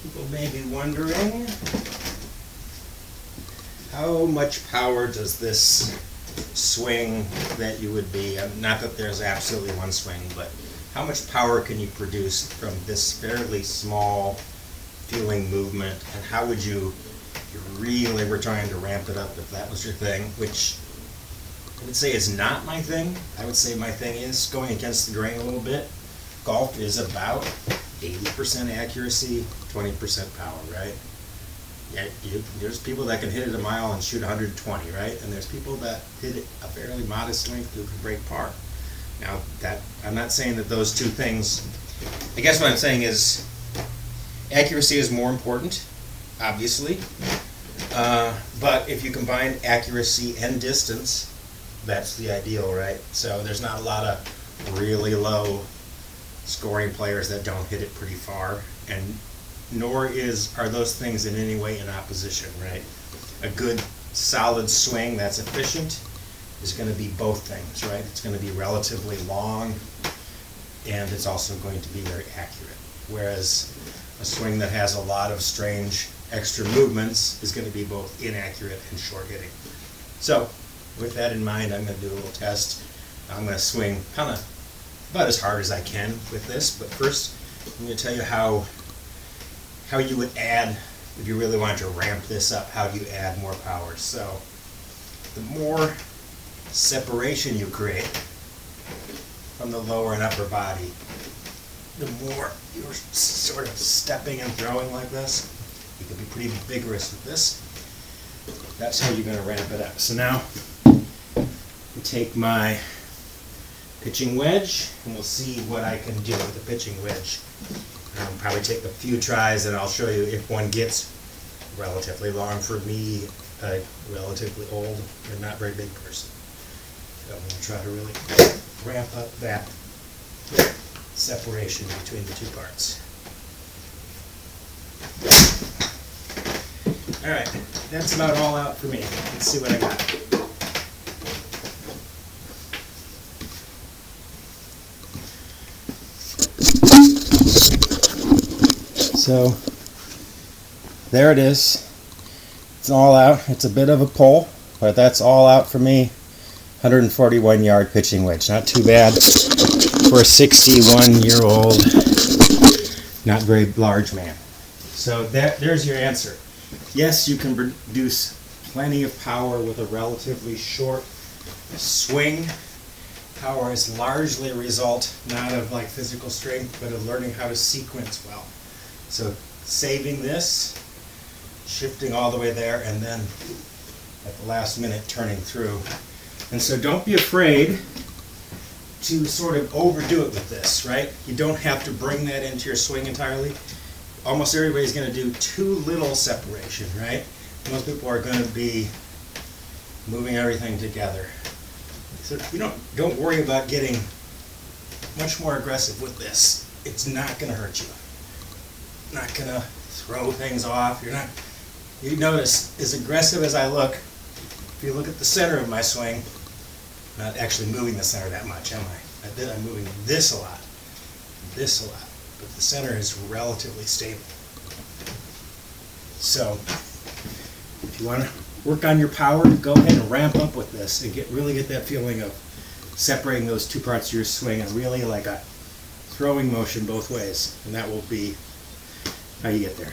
People may be wondering, how much power does this swing that you would be, not that there's absolutely one swing, but how much power can you produce from this fairly small feeling movement, and how would you really were trying to ramp it up if that was your thing, which I would say is not my thing. I would say my thing is going against the grain a little bit. Golf is about 80% accuracy, 20% power, right? Yeah, there's people that can hit it a mile and shoot 120, right? And there's people that hit it a fairly modest length who can break par. Now, I'm not saying that those two things, I guess what I'm saying is accuracy is more important, obviously. But if you combine accuracy and distance, that's the ideal, right? So there's not a lot of really low scoring players that don't hit it pretty far, and nor are those things in any way in opposition, right? A good solid swing that's efficient is going to be both things, right? It's going to be relatively long, and it's also going to be very accurate. Whereas a swing that has a lot of strange extra movements is going to be both inaccurate and short hitting. So with that in mind, I'm going to do a little test. I'm going to swing kind of about as hard as I can with this, but first I'm going to tell you how you would add, if you really want to ramp this up, how you add more power. So the more separation you create from the lower and upper body, the more you're sort of stepping and throwing like this. You can be pretty vigorous with this. That's how you're going to ramp it up. So now I take my pitching wedge, and we'll see what I can do with the pitching wedge. Probably take a few tries, and I'll show you if one gets relatively long. For me, a relatively old but not very big person. So I'm going to try to really ramp up that separation between the two parts. Alright, that's about all out for me. Let's see what I got. So, there it is. It's all out. It's a bit of a pull, but that's all out for me. 141 yard pitching wedge. Not too bad for a 61-year-old, not very large man. So there's your answer. Yes, you can produce plenty of power with a relatively short swing. Power is largely a result not of like physical strength, but of learning how to sequence well. So saving this, shifting all the way there, and then at the last minute turning through. And so don't be afraid to sort of overdo it with this, right? You don't have to bring that into your swing entirely. Almost everybody's going to do too little separation, right? Most people are going to be moving everything together. So you don't worry about getting much more aggressive with this. It's not going to hurt you. Not going to throw things off. You notice, as aggressive as I look, if you look at the center of my swing, I'm not actually moving the center that much, am I? I'm moving this a lot, but the center is relatively stable. So, if you want to work on your power, go ahead and ramp up with this and really get that feeling of separating those two parts of your swing and really like a throwing motion both ways, and that will be how you get there.